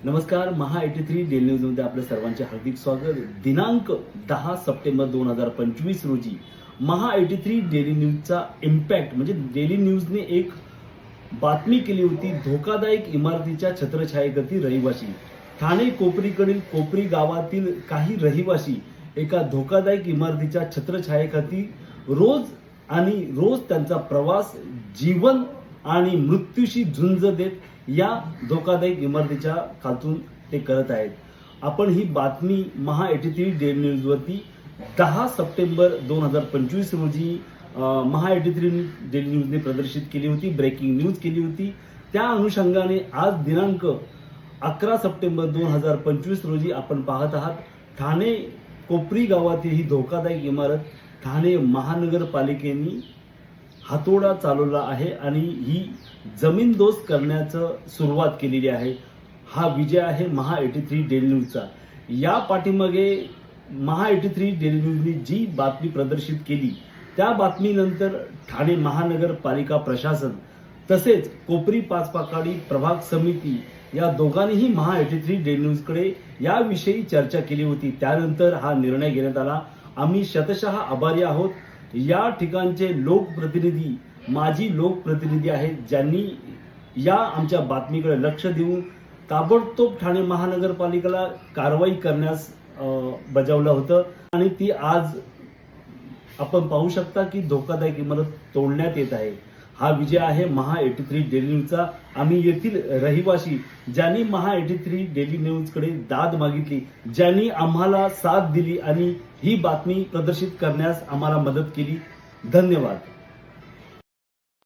नमस्कार. महा 83 डेली न्यूजमध्ये आपल्या सर्वांचे हार्दिक स्वागत. दिनांक 10 सप्टेंबर 2025 रोजी महा 83 डेली न्यूजचा इम्पॅक्ट म्हणजे डेली न्यूजने एक बातमी केली होती. धोकादायक इमारतीच्या छत्रछायेखाली रहिवासी. ठाणे कोपरीकडील कोपरी गावातील काही रहिवासी एका धोकादायक इमारतीच्या छत्रछायेखाली रोज त्यांचा प्रवास, जीवन आणि मृत्यूशी झुंज देत या धोकादायक इमारतीच्या खालून ते करत आहेत. आपण ही बातमी महा 83 डेली न्यूज वरती 10 सप्टेंबर 2025 रोजी महा 83 डेली न्यूजने प्रदर्शित केली होती. ब्रेकिंग न्यूज केली होती. त्या अनुषंगाने आज दिनांक 11 सप्टेंबर 2025 रोजी आपण पाहत आहात ठाणे कोपरी गावातील ही धोकादायक इमारत ठाणे महानगरपालिकेने हातोडा चालवला आहे आणि ही जमीनदोस्त करण्याचं सुरुवात केलेली आहे. हा विजय आहे महा 83 डेली न्यूजचा. या पाठीमागे महा 83 डेली न्यूजने जी बातमी प्रदर्शित केली त्या बातमीनंतर ठाणे महानगरपालिका प्रशासन तसेच कोपरी पाचपाकाडी प्रभाग समिती या दोघांनीही महा 83 डेली न्यूजकडे याविषयी चर्चा केली होती. त्यानंतर हा निर्णय घेण्यात आला. आम्ही शतशः आभारी आहोत. या ठिकाणचे लोकप्रतिनिधी, माजी लोकप्रतिनिधी आहेत ज्यांनी या आमच्या बातमीकडे लक्ष देऊन ताबडतोब ठाणे महानगरपालिकेला कारवाई करण्यास बजावलं होतं आणि ती आज आपण पाहू शकता की धोकादायक इमारत तोडण्यात येत आहे. हा विजय आहे महा 83 डेली न्यूजचा. आम्ही येथील रहिवासी ज्यांनी महा 83 डेली न्यूजकडे दाद मागितली, ज्यांनी आम्हाला साथ दिली आणि ही बातमी प्रदर्शित करण्यास आम्हाला मदत केली. धन्यवाद.